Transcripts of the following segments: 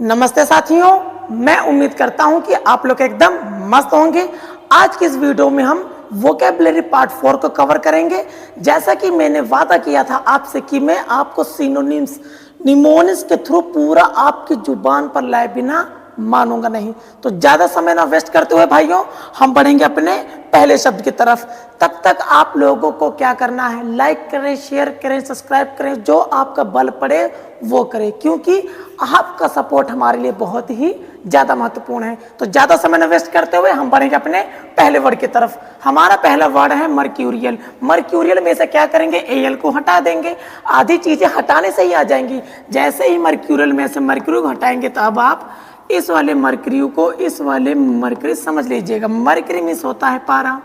नमस्ते साथियों, मैं उम्मीद करता हूं कि आप लोग एकदम मस्त होंगे। आज की इस वीडियो में हम वोकैबुलरी पार्ट 4 को कवर करेंगे। जैसा कि मैंने वादा किया था आपसे कि मैं आपको सिनोनिम्स निमोनिम्स के थ्रू पूरा आपकी जुबान पर लाए बिना मानूंगा नहीं। तो ज़्यादा समय ना वेस्ट करते हुए भाइयों, हम बढ़ेंगे अपने पहले शब्द की तरफ। तब तक आप लोगों को क्या करना है, लाइक करें, शेयर करें, सब्सक्राइब करें, जो आपका बल पड़े वो करें, क्योंकि आपका सपोर्ट हमारे लिए बहुत ही ज़्यादा महत्वपूर्ण है। तो ज़्यादा समय न वेस्ट करते हुए हम बढ़ेंगे अपने पहले वर्ड की तरफ। हमारा पहला वर्ड है मर्क्यूरियल। मर्क्यूरियल में से क्या करेंगे, एल को हटा देंगे। आधी चीज़ें हटाने से ही आ जाएंगी। जैसे ही मर्क्यूरियल में से मर्क्यूरी को हटाएंगे तो अब आप इस वाले मर्क्यूरी को इस वाले मर्क्यूरी समझ लीजिएगा। मर्क्यूरी मिस होता है पारा।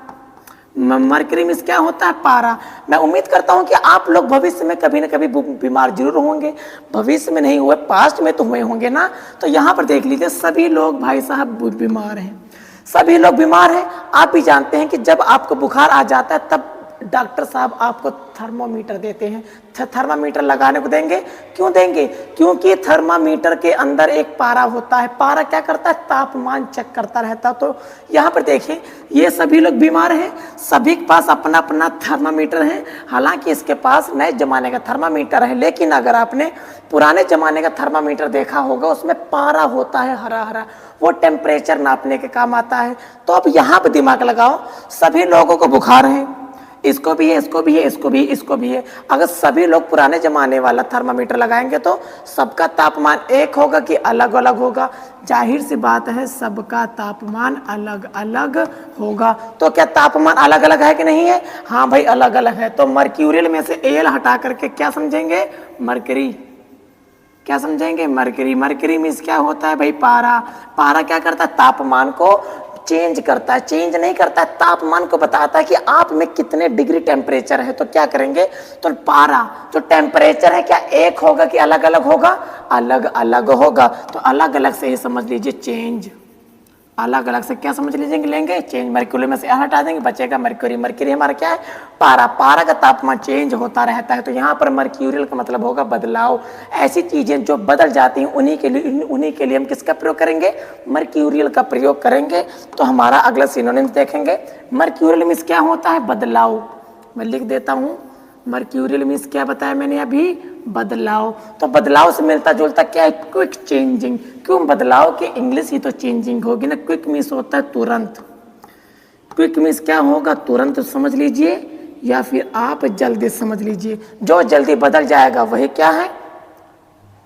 मर्क्यूरी मिस क्या होता है, पारा। मैं उम्मीद करता हूं कि आप लोग भविष्य में कभी न कभी बीमार जरूर होंगे। भविष्य में नहीं हुए, पास्ट में तो हुए होंगे ना। तो यहाँ पर देख लीजिए, सभी लोग भाई साहब बीमार हैं, सभी लोग बीमार हैं। आप भी जानते हैं कि जब आपको बुखार आ जाता है तब डॉक्टर साहब आपको थर्मामीटर देते हैं। थर्मामीटर लगाने को देंगे। क्यों देंगे? क्योंकि थर्मामीटर के अंदर एक पारा होता है। पारा क्या करता है, तापमान चेक करता रहता है। तो यहाँ पर देखिए, ये सभी लोग बीमार हैं, सभी के पास अपना अपना थर्मामीटर है। हालांकि इसके पास नए जमाने का थर्मामीटर है, लेकिन अगर आपने पुराने जमाने का थर्मामीटर देखा होगा, उसमें पारा होता है हरा हरा, वो टेम्परेचर नापने के काम आता है। तो अब यहाँ पर दिमाग लगाओ, सभी लोगों को बुखार है, इसको भी है, इसको भी है, इसको भी, इसको भी है। अगर सभी लोग पुराने जमाने वाला थर्मामीटर लगाएंगे तो सबका तापमान एक होगा कि अलग अलग होगा? जाहिर सी बात है, सबका तापमान अलग अलग होगा। तो क्या तापमान अलग अलग है कि नहीं है? हाँ भाई, अलग अलग है। तो मर्क्यूरियल में से एल हटा करके क्या समझेंगे, मरकरी। क्या समझेंगे, मरकरी। मरकरी मीन्स क्या होता है भाई, पारा। पारा क्या करता है, तापमान को चेंज करता है। चेंज नहीं करता है, तापमान को बताता है कि आप में कितने डिग्री टेम्परेचर है। तो क्या करेंगे, तो पारा जो टेम्परेचर है क्या एक होगा कि अलग अलग होगा? अलग अलग होगा। तो अलग अलग से ही समझ लीजिए चेंज। अलग अलग से क्या समझ लीजिए, लेंगे चेंज। मर्क्यूरी में से हटा देंगे, बचेगा मर्क्यूरी। मर्क्यूरी हमारा क्या है, पारा। पारा का तापमान चेंज होता रहता है। तो यहाँ पर मर्क्यूरियल का मतलब होगा बदलाव। ऐसी चीजें जो बदल जाती हैं उन्हीं के लिए हम किसका प्रयोग करेंगे, मर्क्यूरियल का प्रयोग करेंगे। तो हमारा अगला सिनोनिम्स देखेंगे। मर्क्यूरियल मीन्स क्या होता है, बदलाव। मैं लिख देता हूँ, मर्क्यूरियल मीन्स क्या बताया मैंने अभी, बदलाव। तो बदलाव से मिलता जुलता क्या है, क्विक चेंजिंग। क्यों, बदलाव की इंग्लिश ही तो चेंजिंग होगी ना। क्विक मीन्स होता है तुरंत। क्विक मीन्स क्या होगा, तुरंत समझ लीजिए, या फिर आप जल्दी समझ लीजिए। जो जल्दी बदल जाएगा वही क्या है,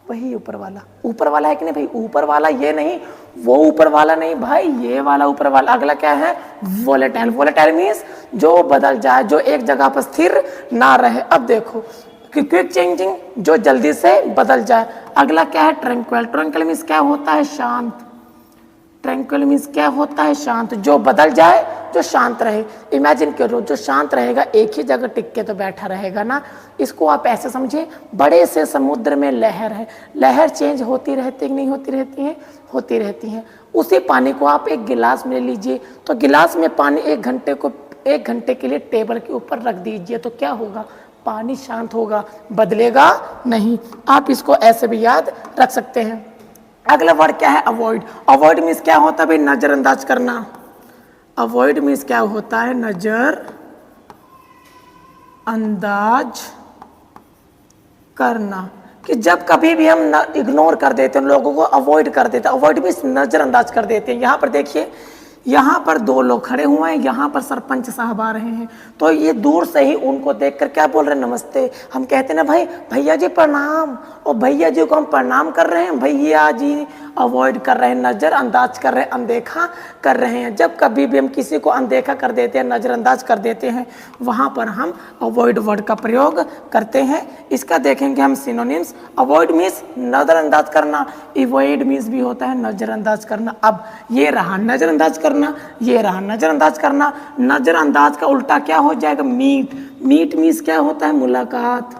वही ऊपर वाला। ऊपर वाला है कि नहीं भाई, ऊपर वाला ये नहीं, वो ऊपर वाला नहीं भाई, ये वाला ऊपर वाला। अगला क्या है, वोलेटाइल। वोलेटाइल मीन्स जो बदल जाए, जो एक जगह पर स्थिर ना रहे। अब देखो, क्विक चेंजिंग, जो जल्दी से बदल जाए। अगला क्या है, ट्रैंक्विल। ट्रैंक्विल मीन्स क्या होता है, शांत। ट्रैंक्विल मीन्स क्या होता है, शांत। जो बदल जाए, जो शांत रहे। इमेजिन करो, जो शांत रहेगा एक ही जगह टिक के तो बैठा रहेगा ना। इसको आप ऐसे समझिए, बड़े से समुद्र में लहर है। लहर चेंज होती रहती है, नहीं होती रहती है, होती रहती है। उसी पानी को आप एक गिलास में ले लीजिए, तो गिलास में पानी एक घंटे के लिए टेबल के ऊपर रख दीजिए, तो क्या होगा, पानी शांत होगा, बदलेगा नहीं। आप इसको ऐसे भी याद रख सकते हैं। अगला वर्ड क्या है, अवॉइड। अवॉइड मीन्स क्या होता है भाई, नजरअंदाज करना। अवॉइड मीन्स क्या होता है, नजर अंदाज करना। कि जब कभी भी हम इग्नोर कर देते हैं लोगों को, अवॉइड कर देते हैं। अवॉइड मीन्स नजरअंदाज कर देते हैं। यहाँ पर देखिए, यहाँ पर दो लोग खड़े हुए हैं, यहाँ पर सरपंच साहब आ रहे हैं। तो ये दूर से ही उनको देखकर क्या बोल रहे हैं, नमस्ते। हम कहते हैं ना भाई, भैया जी प्रणाम। और भैया जी को हम प्रणाम कर रहे हैं, भैया जी अवॉइड कर रहे हैं, नज़रअंदाज कर रहे हैं, अनदेखा कर रहे हैं। जब कभी भी हम किसी को अनदेखा कर देते हैं, नज़रअंदाज कर देते हैं, वहाँ पर हम अवॉइड वर्ड का प्रयोग करते हैं। इसका देखेंगे हम सिनोनिम्स। अवॉइड मीन्स नज़रअंदाज करना, इवॉइड मीन्स भी होता है नज़रअंदाज करना। अब ये रहा नज़रअंदाज करना, ये रहा नज़रअंदाज करना। नज़रअंदाज का उल्टा क्या हो जाएगा, मीट। मीट मीन्स क्या होता है, मुलाकात।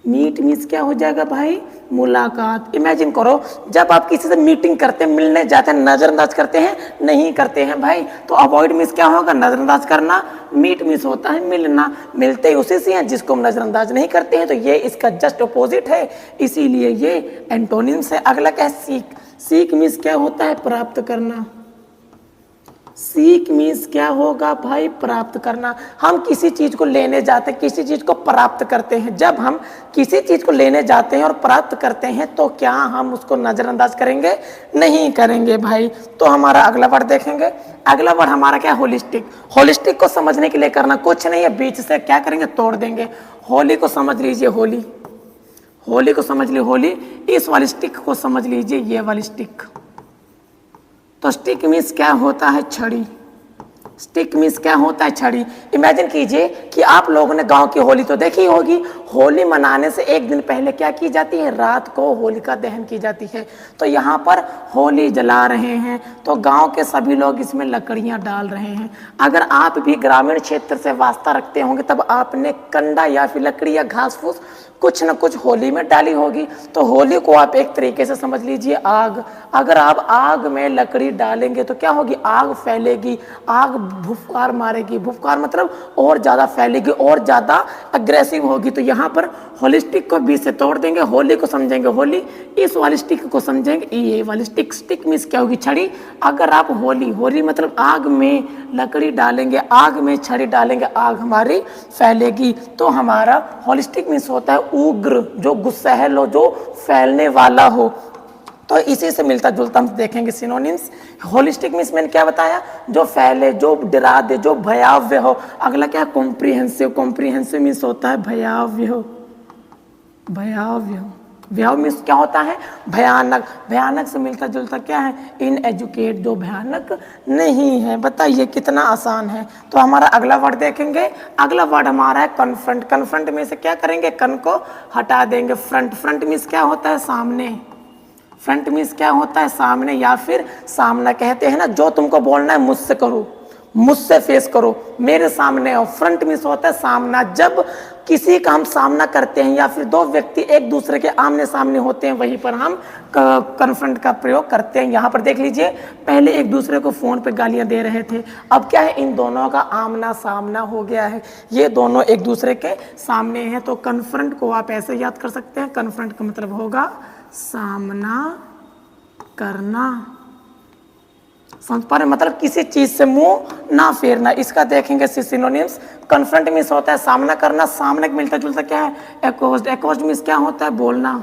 मीट मीन्स क्या हो जाएगा भाई, मुलाकात। इमेजिन करो जब आप किसी से मीटिंग करते हैं, मिलने जाते हैं, नजरअंदाज करते हैं, नहीं करते हैं भाई। तो अवॉइड मीन्स क्या होगा, नजरअंदाज करना। मीट मीन्स होता है मिलना, मिलते ही उसी से हैं जिसको हम नजरअंदाज नहीं करते हैं। तो ये इसका जस्ट अपोजिट है, इसीलिए ये एंटोनिम्स है। अगला क्या है, सीख। सीख मीन्स क्या होता है, प्राप्त करना। सीख मीन्स क्या होगा भाई, प्राप्त करना। हम किसी चीज को लेने जाते हैं, किसी चीज को प्राप्त करते हैं। जब हम किसी चीज को लेने जाते हैं और प्राप्त करते हैं तो क्या हम उसको नजरअंदाज करेंगे, नहीं करेंगे भाई। तो हमारा अगला वर्ड देखेंगे। अगला वर्ड हमारा क्या है, होलिस्टिक। होलिस्टिक को समझने के लिए करना कुछ नहीं है, बीच से क्या करेंगे, तोड़ देंगे। होली को समझ लीजिए, होली। होली को समझ लीजिए, होली। इस वाली स्टिक को समझ लीजिए, ये वाली स्टिक। तो स्टिक मीन्स क्या होता है, छड़ी। स्टिक मीन्स क्या होता है, छड़ी। इमेजिन कीजिए कि आप लोगों ने गांव की होली तो देखी होगी। होली मनाने से एक दिन पहले क्या की जाती है, रात को होलिका दहन की जाती है। तो यहाँ पर होली जला रहे हैं, तो गांव के सभी लोग इसमें लकड़ियाँ डाल रहे हैं। अगर आप भी ग्रामीण क्षेत्र से वास्ता रखते होंगे तब आपने कंडा या फिर लकड़ी या घास फूस कुछ न कुछ होली में डाली होगी। तो होली को आप एक तरीके से समझ लीजिए आग। अगर आप आग में लकड़ी डालेंगे तो क्या होगी, आग फैलेगी, आग भुफकार मारेगी। भुफकार मतलब और ज़्यादा फैलेगी, और ज़्यादा अग्रेसिव होगी। तो यहाँ पर होलिस्टिक को बीच से तोड़ देंगे, होली को समझेंगे होली, इस वाली स्टिक को समझेंगे ये वाली स्टिक। स्टिक मीन्स क्या होगी, छड़ी। अगर आप होली, होली मतलब आग में लकड़ी डालेंगे, आग में छड़ी डालेंगे, आग हमारी फैलेगी। तो हमारा होलिस्टिक मीन्स होता है उग्र, जो गुस्सैल हो, जो फैलने वाला हो। तो इसी से मिलता जुलता हम देखेंगे सिनोनिम्स। होलिस्टिक मीन्स मैंने क्या बताया, जो फैले, जो डरा दे, जो भयावह हो। अगला क्या, कॉम्प्रिहेंसिव। कॉम्प्रिहेंसिव मीन्स होता है भयावह। भयावह, भयावह मीन्स क्या होता है, भयानक। भयानक से मिलता जुलता क्या है, इनएजुकेट, जो भयानक नहीं है। बताइए कितना आसान है। तो हमारा अगला वर्ड देखेंगे। अगला वर्ड हमारा है कन्फ्रंट। कन्फ्रंट में से क्या करेंगे, कन को हटा देंगे। फ्रंट। फ्रंट मीन्स क्या होता है, सामने। फ्रंट मीन्स क्या होता है, सामने या फिर सामना। कहते हैं ना, जो तुमको बोलना है मुझसे करो, मुझसे फेस करो, मेरे सामने आओ। फ्रंट मीन्स होता है सामना। जब किसी का हम सामना करते हैं या फिर दो व्यक्ति एक दूसरे के आमने सामने होते हैं, वहीं पर हम कन्फ्रंट का प्रयोग करते हैं। यहाँ पर देख लीजिए, पहले एक दूसरे को फोन पे गालियां दे रहे थे, अब क्या है, इन दोनों का आमना सामना हो गया है, ये दोनों एक दूसरे के सामने हैं। तो कन्फ्रंट को आप ऐसे याद कर सकते हैं, कन्फ्रंट का मतलब होगा सामना करना। समझ पा रहे, मतलब किसी चीज से मुंह ना फेरना। इसका देखेंगे सिनोनिम्स। कन्फ्रंट मीन्स होता है सामना करना, सामने मिलता जुलता क्या है, एक्कोज्ड। एक्कोज्ड मीन्स क्या होता है, बोलना।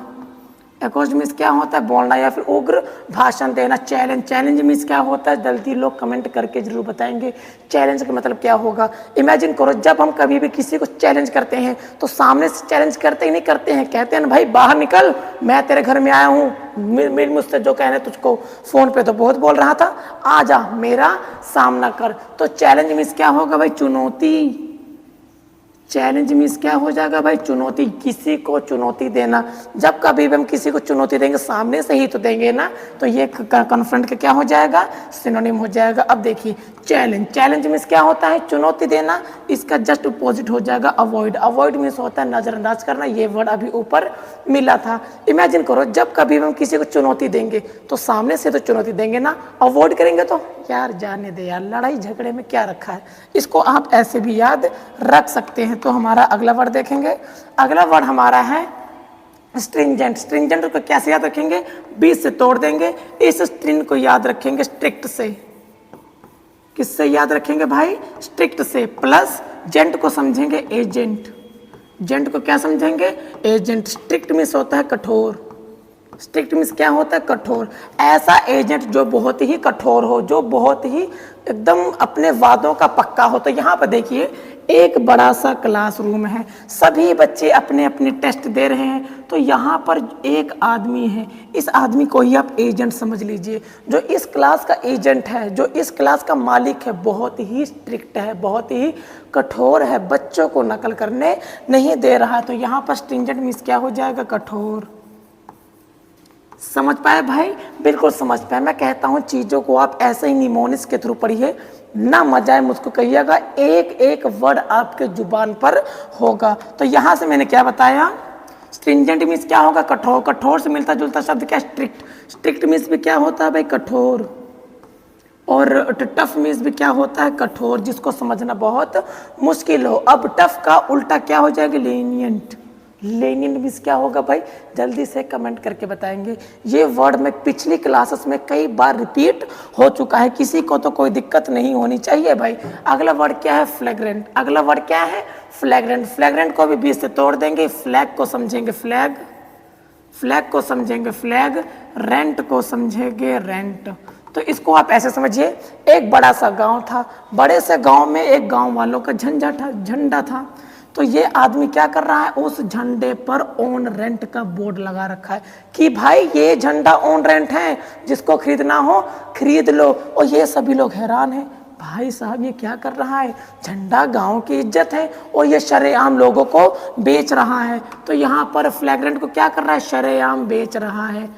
एक्कोज्ड मीन्स क्या होता है, बोलना या फिर उग्र भाषण देना। चैलेंज। चैलेंज मीन्स क्या होता है, जल्दी लोग कमेंट करके जरूर बताएंगे चैलेंज का मतलब क्या होगा। इमेजिन करो, जब हम कभी भी किसी को चैलेंज करते हैं तो सामने से चैलेंज करते ही नहीं करते हैं, कहते हैं ना भाई बाहर निकल, मैं तेरे घर में आया हूँ, मुझसे जो कहने तुझको, फोन पे तो बहुत बोल रहा था, आ जा मेरा सामना कर। तो चैलेंज मीन्स क्या होगा भाई, चुनौती। चैलेंज मीन्स क्या हो जाएगा भाई, चुनौती, किसी को चुनौती देना। जब कभी भी हम किसी को चुनौती देंगे सामने से ही तो देंगे ना, तो ये कन्फ्रंट का क्या हो जाएगा, सिनोनिम हो जाएगा। अब देखिए चैलेंज। चैलेंज मीन्स क्या होता है, चुनौती देना। इसका जस्ट अपोजिट हो जाएगा अवॉइड। अवॉइड मीन्स होता है नजरअंदाज करना। ये वर्ड अभी ऊपर मिला था। इमेजिन करो, जब कभी भी हम किसी को चुनौती देंगे तो सामने से तो चुनौती देंगे ना, अवॉइड करेंगे तो यार जाने दे यार, लड़ाई झगड़े में क्या रखा है। इसको आप ऐसे भी याद रख सकते हैं। तो हमारा अगला वर्ड देखेंगे। अगला वर्ड हमारा है स्ट्रिंजेंट। स्ट्रिंजेंट को कैसे याद रखेंगे, बीच से तोड़ देंगे। इस स्ट्रिंग को याद रखेंगे स्ट्रिक्ट से। किससे याद रखेंगे भाई, स्ट्रिक्ट से। प्लस जेंट को समझेंगे एजेंट। जेंट को क्या समझेंगे, एजेंट। स्ट्रिक्ट मीन्स होता है कठोर। स्ट्रिक्ट मीन्स क्या होता है, कठोर। ऐसा एजेंट जो बहुत ही कठोर हो, जो बहुत ही एकदम अपने वादों का पक्का हो। तो यहाँ पर देखिए, एक बड़ा सा क्लासरूम है, सभी बच्चे अपने अपने टेस्ट दे रहे हैं। तो यहाँ पर एक आदमी है, इस आदमी को ही आप एजेंट समझ लीजिए। जो इस क्लास का एजेंट है, जो इस क्लास का मालिक है, बहुत ही स्ट्रिक्ट है, बहुत ही कठोर है, बच्चों को नकल करने नहीं दे रहा। तो यहाँ पर स्ट्रिंजेंट मीन्स क्या हो जाएगा, कठोर। समझ पाए भाई, बिल्कुल समझ पाए। मैं कहता हूँ चीज़ों को आप ऐसे ही निमोनिक्स के थ्रू पढ़िए, ना मजा आए मुझको कहिएगा, एक एक वर्ड आपके जुबान पर होगा। तो यहाँ से मैंने क्या बताया, स्ट्रिंजेंट मीन्स क्या होगा? कठोर। कठोर से मिलता जुलता शब्द क्या? स्ट्रिक्ट। स्ट्रिक्ट मीन्स भी क्या होता है भाई? कठोर। और टफ मीन्स भी क्या होता है? कठोर, जिसको समझना बहुत मुश्किल हो। अब टफ का उल्टा क्या हो जाएगा? लेनियंट। लेनियंट मीन्स क्या होगा भाई? जल्दी से कमेंट करके बताएंगे। ये वर्ड में पिछली क्लासेस में कई बार रिपीट हो चुका है, किसी को तो कोई दिक्कत नहीं होनी चाहिए भाई। अगला वर्ड क्या है? फ्लैग्रेंट। अगला वर्ड क्या है? फ्लैग्रेंट। फ्लैग्रेंट को भी बीच से तोड़ देंगे। फ्लैग को समझेंगे फ्लैग, फ्लैग को समझेंगे फ्लैग, रेंट को समझेंगे रेंट। तो इसको आप ऐसे समझिए, एक बड़ा सा गांव था, बड़े से गांव में एक गांव वालों का झंडा था। तो ये आदमी क्या कर रहा है? उस झंडे पर ऑन रेंट का बोर्ड लगा रखा है कि भाई ये झंडा ऑन रेंट है, जिसको खरीदना हो खरीद लो। और ये सभी लोग हैरान हैं, भाई साहब ये क्या कर रहा है? झंडा गांव की इज्जत है और ये शरेआम लोगों को बेच रहा है। तो यहाँ पर फ्लैग्रेंट को क्या कर रहा है? शरेआम बेच रहा है।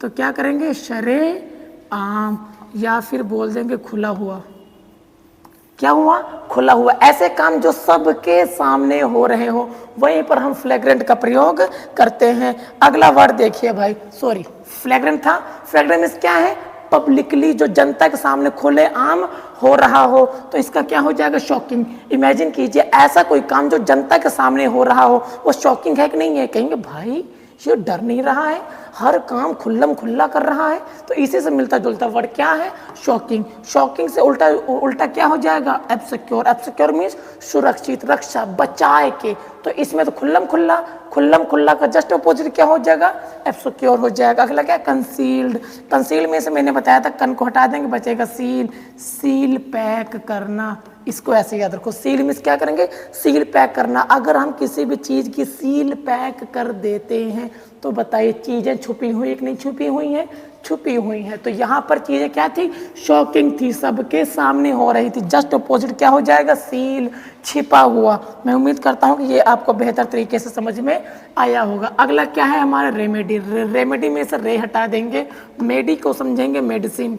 तो क्या करेंगे? शरेआम, या फिर बोल देंगे खुला हुआ। क्या हुआ? खुला हुआ। ऐसे काम जो सबके सामने हो रहे हो, वहीं पर हम फ्लैग्रेंट का प्रयोग करते हैं। अगला वर्ड देखिए भाई, सॉरी फ्लैग्रेंट था। फ्लैग्रेंट मींस क्या है? पब्लिकली, जो जनता के सामने खुले आम हो रहा हो। तो इसका क्या हो जाएगा? शॉकिंग। इमेजिन कीजिए ऐसा कोई काम जो जनता के सामने हो रहा हो, वो शॉकिंग है कि नहीं है? कहेंगे भाई ये डर नहीं रहा है, हर काम खुल्लम खुल्ला कर रहा है। तो इसी से मिलता जुलता वर्ड क्या है? शॉकिंग। शॉकिंग से उल्टा क्या हो जाएगा? एब्सिक्योर। एब्सिक्योर मीन्स सुरक्षित, रक्षा, बचाए के। तो इसमें तो खुल्लम खुल्ला का जस्ट अपोजिट क्या हो जाएगा? एब्सिक्योर हो जाएगा। अगला क्या? कंसील्ड। कंसील्ड में से मैंने बताया था, कन को हटा देंगे, बचेगा सील। सील पैक करना, इसको ऐसे याद रखो। सील मीन्स क्या करेंगे? सील पैक करना। अगर हम किसी भी चीज़ की सील पैक कर देते हैं तो बताइए चीज़ें छुपी हुई कि नहीं छुपी हुई हैं? छुपी हुई हैं। तो यहाँ पर चीज़ें क्या थी? शॉकिंग थी, सबके सामने हो रही थी। जस्ट अपोजिट क्या हो जाएगा? सील, छिपा हुआ। मैं उम्मीद करता हूँ कि ये आपको बेहतर तरीके से समझ में आया होगा। अगला क्या है हमारा? रेमेडी। रेमेडी में से रे हटा देंगे, मेडी को समझेंगे मेडिसिन।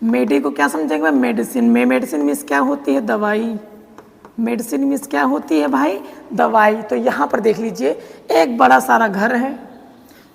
मेडी को क्या समझेंगे? मेडिसिन। में मेडिसिन मीन्स क्या होती है? दवाई। मेडिसिन मीन्स क्या होती है भाई? दवाई। तो यहाँ पर देख लीजिए, एक बड़ा सारा घर है,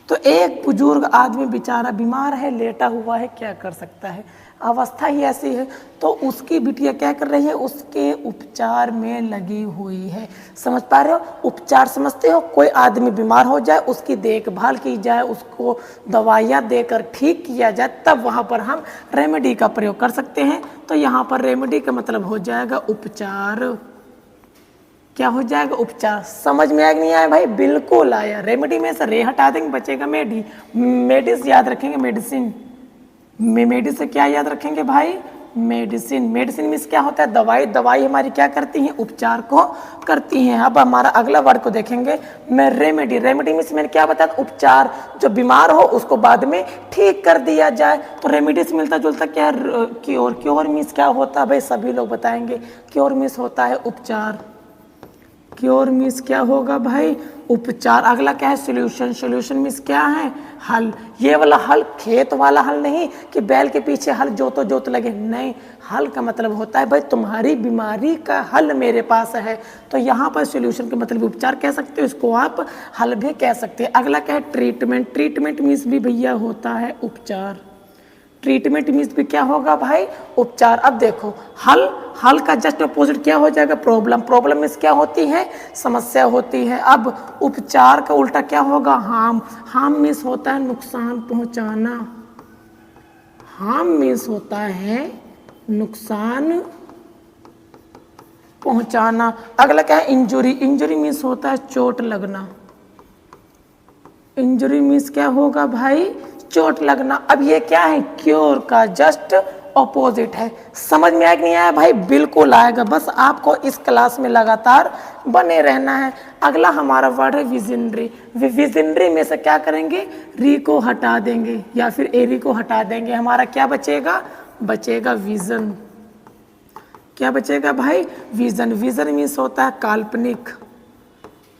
तो एक बुजुर्ग आदमी बेचारा बीमार है, लेटा हुआ है, क्या कर सकता है? अवस्था ही ऐसी है। तो उसकी बिटिया क्या कर रही है? उसके उपचार में लगी हुई है। समझ पा रहे हो? उपचार समझते हो? कोई आदमी बीमार हो जाए, उसकी देखभाल की जाए, उसको दवाइयाँ देकर ठीक किया जाए, तब वहाँ पर हम रेमेडी का प्रयोग कर सकते हैं। तो यहाँ पर रेमेडी का मतलब हो जाएगा उपचार। क्या हो जाएगा? उपचार। समझ में आया कि नहीं आया भाई? बिल्कुल आया। रेमेडी में से रे हटा देंगे, बचेगा मेडी। मेडिस याद रखेंगे, मेडिसिन। मेडी से क्या याद रखेंगे भाई? मेडिसिन। मेडिसिन मीन्स क्या होता है? दवाई। दवाई हमारी क्या करती है? उपचार को करती हैं। अब हमारा अगला वर्ड को देखेंगे, मैं रेमेडी। रेमेडी मीन्स मैंने क्या बताया? उपचार। जो बीमार हो उसको बाद में ठीक कर दिया जाए। तो रेमेडी से मिलता जुलता क्या है? क्योर। क्योर मीन्स क्या होता है भाई? सभी लोग बताएंगे। क्योर मीन्स होता है उपचार। क्योर मीन्स क्या होगा भाई? उपचार। अगला क्या है? सोल्यूशन। सोल्यूशन मीन्स क्या है? हल। ये वाला हल खेत वाला हल नहीं कि बैल के पीछे हल जोत लगे, नहीं। हल का मतलब होता है भाई तुम्हारी बीमारी का हल मेरे पास है। तो यहाँ पर सोल्यूशन का मतलब उपचार कह सकते हो, इसको आप हल भी कह सकते हैं। अगला क्या है? ट्रीटमेंट। ट्रीटमेंट मीन्स भी भैया होता है उपचार। ट्रीटमेंट मीन्स भी क्या होगा भाई? उपचार। अब देखो, हल का जस्ट अपोजिट क्या हो जाएगा? प्रॉब्लम। प्रॉब्लम मीन्स क्या होती है? समस्या होती है। अब उपचार का उल्टा क्या होगा? हार्म। हार्म मीन्स होता है नुकसान पहुंचाना। हार्म मीन्स होता है नुकसान पहुंचाना। अगला क्या है? इंजुरी। इंजुरी मीन्स होता है चोट लगना। इंजुरी मीन्स क्या होगा भाई? चोट लगना। अब ये क्या है? क्योर का जस्ट ऑपोजिट है। समझ में आया कि नहीं आया भाई? बिल्कुल आएगा, बस आपको इस क्लास में लगातार बने रहना है। अगला हमारा वर्ड है विजनरी। विजनरी में से क्या करेंगे? री को हटा देंगे या फिर एरी को हटा देंगे। हमारा क्या बचेगा? बचेगा विजन। क्या बचेगा भाई? विजन। विजन मीन्स होता है काल्पनिक।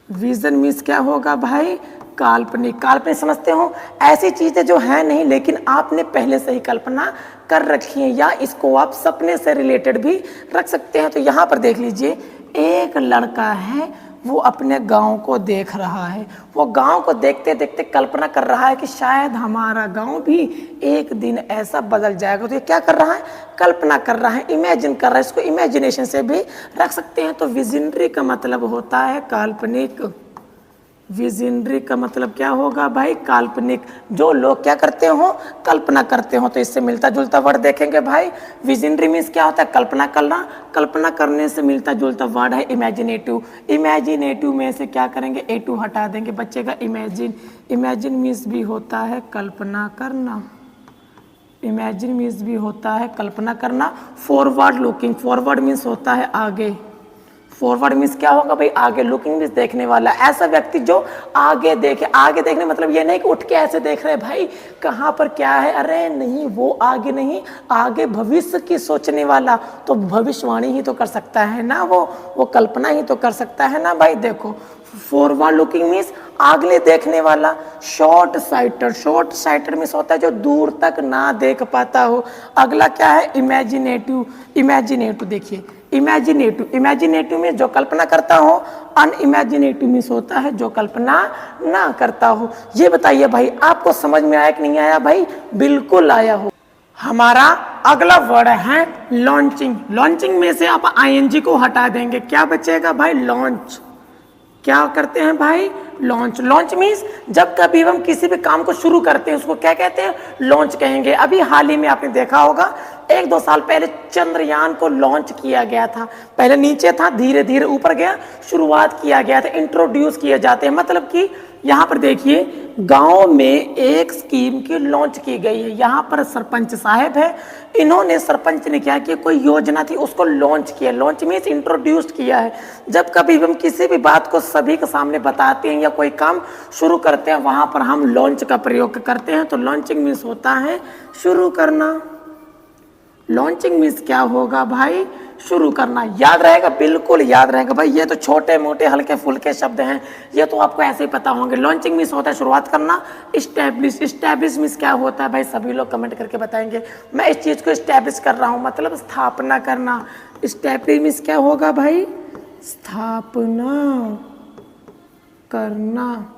विजन मीन्स क्या होगा भाई? काल्पनिक। काल्पनिक समझते हो? ऐसी चीजें जो है नहीं लेकिन आपने पहले से ही कल्पना कर रखी है, या इसको आप सपने से रिलेटेड भी रख सकते हैं। तो यहाँ पर देख लीजिए, एक लड़का है, वो अपने गांव को देख रहा है। वो गांव को देखते देखते कल्पना कर रहा है कि शायद हमारा गांव भी एक दिन ऐसा बदल जाएगा। तो ये क्या कर रहा है? कल्पना कर रहा है, इमेजिन कर रहा है। इसको इमेजिनेशन से भी रख सकते हैं। तो विजनरी का मतलब होता है काल्पनिक। विजनरी का मतलब क्या होगा भाई? काल्पनिक। जो लोग क्या करते हो? कल्पना करते हो। तो इससे मिलता जुलता वर्ड देखेंगे भाई। विजनरी मीन्स क्या होता है? कल्पना करना। कल्पना करने से मिलता जुलता वर्ड है इमेजिनेटिव। इमेजिनेटिव में से क्या करेंगे? ए टू हटा देंगे, बचेगा इमेजिन। इमेजिन मीन्स भी होता है कल्पना करना। इमेजिन मीन्स भी होता है कल्पना करना। Forward looking. फॉरवर्ड मीन्स होता है आगे। फॉरवर्ड मीन्स क्या होगा भाई? आगे। लुकिंग मीन्स देखने वाला। ऐसा व्यक्ति जो आगे देखे। आगे देखने मतलब ये नहीं कि उठ के ऐसे देख रहे भाई कहाँ पर क्या है, अरे नहीं, वो आगे नहीं, आगे भविष्य की सोचने वाला। तो भविष्यवाणी ही तो कर सकता है ना, वो कल्पना ही तो कर सकता है ना भाई। देखो, फॉरवर्ड लुकिंग मीन्स आगे देखने वाला। Short sighted. Short sighted means होता है जो दूर तक ना देख पाता हो। अगला क्या है? इमेजिनेटिव। इमेजिनेटिव देखिए, इमेजिनेटिव। इमेजिनेटिव में जो कल्पना करता हो। अनइमेजिनेटिव मीन्स होता है जो कल्पना ना करता हो। ये बताइए भाई, आपको समझ में आया कि नहीं आया भाई? बिल्कुल आया हो। हमारा अगला वर्ड है लॉन्चिंग। लॉन्चिंग में से आप आईएनजी को हटा देंगे, क्या बचेगा भाई? लॉन्च। क्या करते हैं भाई? लॉन्च। लॉन्च मीन्स जब कभी हम किसी भी काम को शुरू करते हैं उसको क्या कहते हैं? लॉन्च कहेंगे। अभी हाल ही में आपने देखा होगा 1-2 साल पहले चंद्रयान को लॉन्च किया गया था। पहले नीचे था, धीरे धीरे ऊपर गया, शुरुआत किया गया था। इंट्रोड्यूस किए जाते हैं, मतलब कि यहाँ पर देखिए गांव में एक स्कीम की लॉन्च की गई है। यहाँ पर सरपंच साहब है, इन्होंने, सरपंच ने क्या किया? कोई योजना थी उसको लॉन्च किया। लॉन्च मीन्स इंट्रोड्यूस किया है। जब कभी हम किसी भी बात को सभी के सामने बताते हैं या कोई काम शुरू करते हैं वहां पर हम लॉन्च का प्रयोग करते हैं। तो लॉन्चिंग मीन्स होता है शुरू करना। लॉन्चिंग मीन्स क्या होगा भाई? शुरू करना। याद रहेगा? बिल्कुल याद रहेगा भाई। ये तो छोटे मोटे हल्के फुल्के शब्द हैं, ये तो आपको ऐसे ही पता होंगे। लॉन्चिंग मीन्स होता है शुरुआत करना। इस्टेब्लिश। इस्टेब्लिश मीन्स क्या होता है भाई? सभी लोग कमेंट करके बताएंगे। मैं इस चीज को इस्टेब्लिश कर रहा हूं, मतलब स्थापना करना। इस्टेब्लिश मीन्स क्या होगा भाई? स्थापना करना।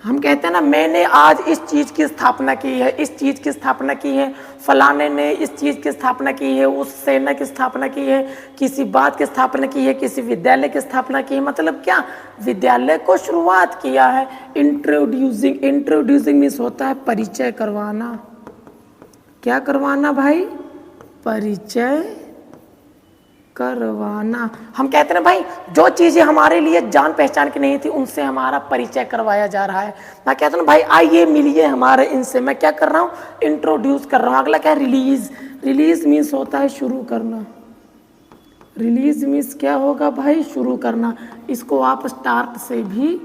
हम कहते हैं ना, मैंने आज इस चीज की स्थापना की है, इस चीज की स्थापना की है, फलाने ने इस चीज की स्थापना की है, उस सेना की स्थापना की है, किसी बात की स्थापना की है, किसी विद्यालय की स्थापना की है। मतलब क्या? विद्यालय को शुरुआत किया है। इंट्रोड्यूसिंग। इंट्रोड्यूसिंग मीन्स होता है परिचय करवाना। क्या करवाना भाई? परिचय करवाना। हम कहते हैं भाई जो चीजें हमारे लिए जान पहचान की नहीं थी उनसे हमारा परिचय करवाया जा रहा है। मैं कहता हूँ भाई आइए मिलिए हमारे इनसे। मैं क्या कर रहा हूँ? इंट्रोड्यूस कर रहा हूँ। अगला क्या है? रिलीज। रिलीज मीन्स होता है शुरू करना। रिलीज मीन्स क्या होगा भाई? शुरू करना। इसको आप स्टार्ट से भी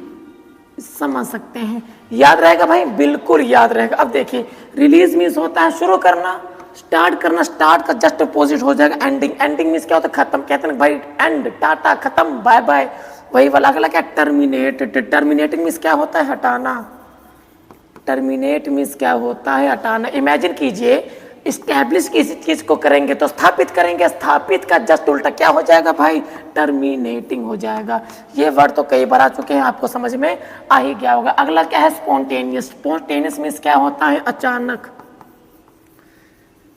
समझ सकते हैं। याद रहेगा भाई? बिल्कुल याद रहेगा। अब देखिए, रिलीज मीन्स होता है शुरू करना। स्टार्ट करना, स्टार्ट का जस्ट अपोजिट हो जाएगा एंडिंग। एंडिंग मीन्स क्या होता है? खत्म। कहते हैं भाई एंड, टाटा, खत्म, बाय बाय, वही वाला। अगला क्या? टर्मिनेट। टर्मिनेटिंग मीन्स क्या होता है? हटाना। टर्मिनेट मीन्स क्या होता है? हटाना। इमेजिन कीजिए, इस्टेब्लिश किसी चीज को करेंगे तो स्थापित करेंगे, स्थापित का जस्ट उल्टा क्या हो जाएगा भाई? टर्मिनेटिंग हो जाएगा। ये वर्ड तो कई बार आ चुके हैं, आपको समझ में आ ही गया होगा। अगला क्या है? स्पॉन्टेनियस। स्पॉन्टेनियस मीन्स क्या होता है? अचानक।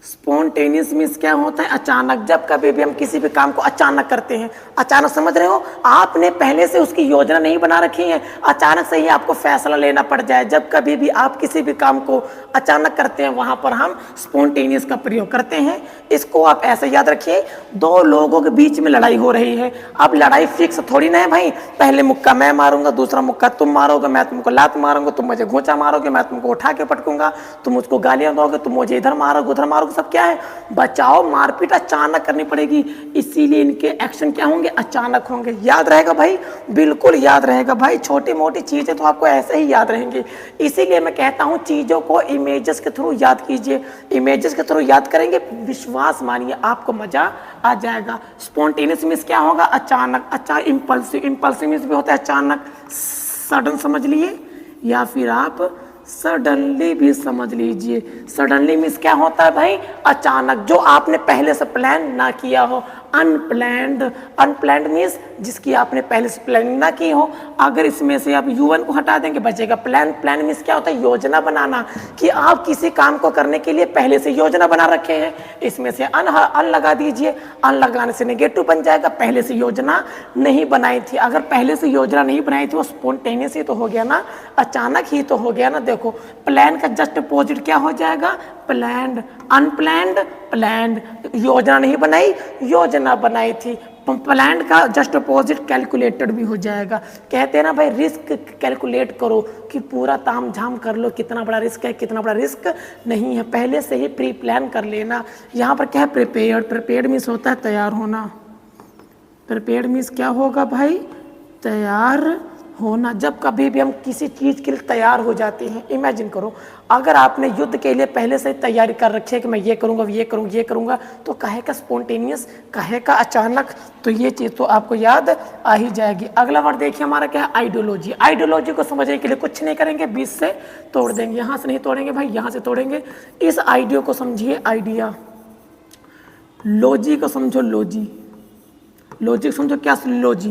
स्पॉन्टेनियस मीन्स क्या होता है? अचानक। जब कभी भी हम किसी भी काम को अचानक करते हैं, अचानक, समझ रहे हो? आपने पहले से उसकी योजना नहीं बना रखी है, अचानक से ही आपको फैसला लेना पड़ जाए। जब कभी भी आप किसी भी काम को अचानक करते हैं वहां पर हम स्पॉन्टेनियस का प्रयोग करते हैं। इसको आप ऐसे याद रखिए, दो लोगों के बीच में लड़ाई हो रही है। अब लड़ाई फिक्स थोड़ी ना है भाई, पहले मुक्का मैं मारूंगा, दूसरा मुक्का तुम मारोगे, मैं तुमको लात मारूंगा, तुम मुझे घूंचा मारोगे, मैं तुमको उठा के पटकूंगा, तुम मुझको गालियां दोगे, तुम मुझे इधर मारोगे उधर मारोगे। सब क्या है? बचाओ, मारपीट अचानक करनी पड़ेगी। इसीलिए इनके एक्शन क्या होंगे? अचानक होंगे। याद रहेगा भाई? बिल्कुल याद रहेगा भाई। छोटी मोटी चीजें तो आपको ऐसे ही याद रहेंगी। इसीलिए मैं कहता हूं चीजों को इमेजेस के थ्रू याद कीजिए। इमेजेस के थ्रू याद करेंगे, विश्वास मानिए आपको मजा आ जाएगा। स्पॉन्टेनियस मींस क्या होगा? अचानक। अच्छा, इंपल्सिव। इंपल्सिव मींस भी होता है अचानक, सडन समझ लिए, या फिर आप सडनली भी समझ लीजिए। सडनली मीन्स क्या होता है भाई? अचानक, जो आपने पहले से प्लान ना किया हो, अनप्लैंड। अनप्लैंड मीन्स जिसकी आपने पहले से प्लानिंग ना की हो। अगर इसमें से आप U1 को हटा देंगे बचेगा प्लान। प्लान मीन्स क्या होता है? योजना बनाना, कि आप किसी काम को करने के लिए पहले से योजना बना रखे हैं। इसमें से अन लगा दीजिए। अन लगाने से नेगेटिव बन जाएगा, पहले से योजना नहीं बनाई थी। अगर पहले से योजना नहीं बनाई थी वो स्पॉन्टेनियस ही तो हो गया ना, अचानक ही तो हो गया ना। देखो प्लान का जस्ट अपोजिट क्या हो जाएगा? प्लैंड। Unplanned, planned. योजना नहीं बनाई, योजना बनाई थी। प्लान का जस्ट अपोजिट कैलकुलेटेड भी हो जाएगा। कहते हैं ना भाई रिस्क कैलकुलेट करो, कि पूरा ताम झाम कर लो, कितना बड़ा रिस्क है कितना बड़ा रिस्क नहीं है, पहले से ही प्री प्लान कर लेना। यहाँ पर क्या है? प्रिपेयर्ड। प्रिपेयर्ड मीन्स होता है तैयार होना। प्रिपेयर्ड मीन्स क्या होगा भाई? तैयार होना। जब कभी भी हम किसी चीज़ के लिए तैयार हो जाते हैं, इमेजिन करो अगर आपने युद्ध के लिए पहले से तैयारी कर रखी है कि मैं ये करूँगा ये करूँगा, तो काहे का स्पॉन्टेनियस, काहे का अचानक, तो ये चीज़ तो आपको याद आ ही जाएगी। अगला वर्ड देखिए हमारा क्या है? आइडियोलॉजी। आइडियोलॉजी को समझने के लिए कुछ नहीं करेंगे, बीच से तोड़ देंगे। यहाँ से नहीं तोड़ेंगे भाई, यहाँ से तोड़ेंगे। इस आइडियो को समझिए आइडिया। लॉजी को समझो लॉजी। लॉजिक समझो क्या? लॉजी।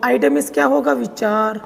आइडिया मीन्स क्या होगा? विचार।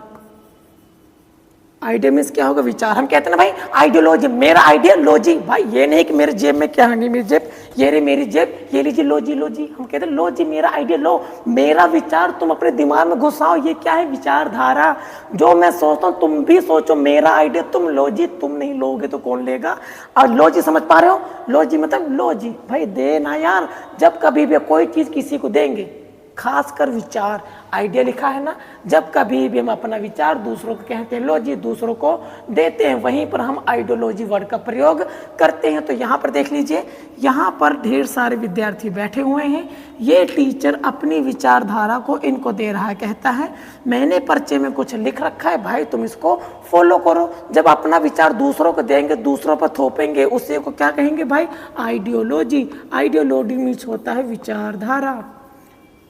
आइडिया मीन्स क्या होगा? विचार। हम कहते हैं ना भाई आइडियोलॉजी, मेरा आइडियोलॉजी। भाई ये नहीं कि मेरे जेब में क्या है, मेरी जेब, ये रे मेरी जेब, ये लीजिए लॉजी। लॉजी हम कहते हैं लॉजी, मेरा आइडिया लो, मेरा विचार तुम अपने दिमाग में घुसाओ। ये क्या है? विचारधारा। जो मैं सोचता हूँ तुम भी सोचो, मेरा आइडिया तुम लॉजी। तुम नहीं लोगे तो कौन लेगा? और लॉजी समझ पा रहे हो? लॉजी मतलब लॉजी भाई देना यार। जब कभी भी कोई चीज़ किसी को देंगे, खासकर विचार, आइडिया लिखा है ना, जब कभी भी हम अपना विचार दूसरों को कहते हैं लॉजी, दूसरों को देते हैं, वहीं पर हम आइडियोलॉजी वर्ड का प्रयोग करते हैं। तो यहाँ पर देख लीजिए, यहाँ पर ढेर सारे विद्यार्थी बैठे हुए हैं। ये टीचर अपनी विचारधारा को इनको दे रहा है, कहता है मैंने पर्चे में कुछ लिख रखा है भाई तुम इसको फॉलो करो। जब अपना विचार दूसरों को देंगे, दूसरों पर थोपेंगे, उसी को क्या कहेंगे भाई? आइडियोलॉजी। आइडियोलॉजी मीन्स होता है विचारधारा।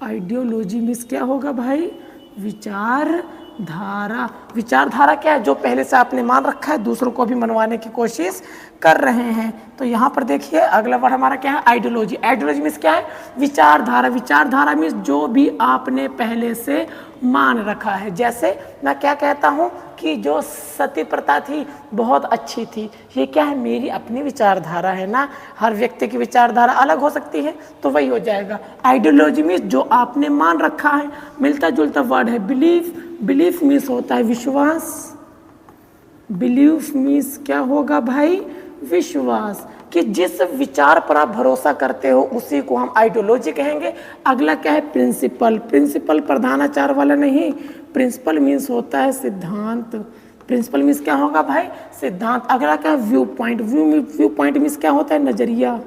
आइडियोलॉजी मीन्स क्या होगा भाई? विचारधारा। विचारधारा क्या है? जो पहले से आपने मान रखा है, दूसरों को भी मनवाने की कोशिश कर रहे हैं। तो यहाँ पर देखिए अगला वर्ड हमारा क्या है? आइडियोलॉजी। आइडियोलॉजी मीन्स क्या है? विचारधारा। विचारधारा मीन्स जो भी आपने पहले से मान रखा है। जैसे मैं क्या कहता हूँ कि जो सती प्रथा थी बहुत अच्छी थी, ये क्या है? मेरी अपनी विचारधारा है ना, हर व्यक्ति की विचारधारा अलग हो सकती है, तो वही हो जाएगा। आइडियोलॉजी मीन्स जो आपने मान रखा है। मिलता जुलता वर्ड है बिलीफ। बिलीफ मीन्स होता है विश्वास। बिलीफ मीन्स क्या होगा भाई? विश्वास। कि जिस विचार पर आप भरोसा करते हो उसी को हम आइडियोलॉजी कहेंगे। अगला क्या है? प्रिंसिपल। प्रिंसिपल प्रधानाचार वाला नहीं, प्रिंसिपल मीन्स होता है सिद्धांत। प्रिंसिपल मीन्स क्या होगा भाई? सिद्धांत। अगला क्या है? View point. View point means क्या होता है? नजरिया।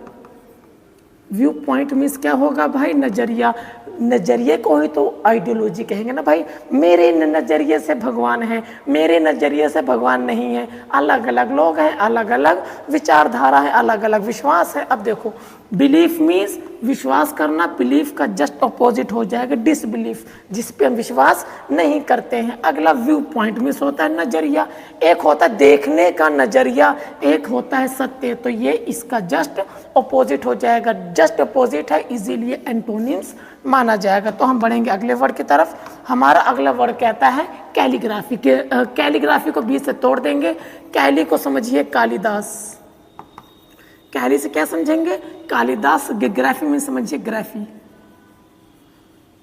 व्यू पॉइंट मीन्स क्या होगा भाई? नजरिया। नजरिए को ही तो आइडियोलॉजी कहेंगे ना भाई। मेरे नजरिए से भगवान है, मेरे नजरिए से भगवान नहीं है। अलग अलग लोग हैं, अलग अलग विचारधारा है, अलग अलग विश्वास है। अब देखो बिलीफ मीन्स विश्वास करना, बिलीफ का जस्ट अपोजिट हो जाएगा डिसबिलीफ, जिस पे हम विश्वास नहीं करते हैं। अगला व्यू पॉइंट मीन्स होता है नजरिया। एक होता है देखने का नजरिया, एक होता है सत्य। तो ये इसका जस्ट अपोजिट हो जाएगा। जस्ट अपोजिट है, इजीलिए एंटोनिम्स माना जाएगा। तो हम बढ़ेंगे अगले वर्ड की तरफ। हमारा अगला वर्ड कहता है कैलीग्राफी। कैलीग्राफी को बीच से तोड़ देंगे। कैली को समझिए कालिदास। कैली से क्या समझेंगे? कालिदास। ग्राफी में समझिए ग्राफी।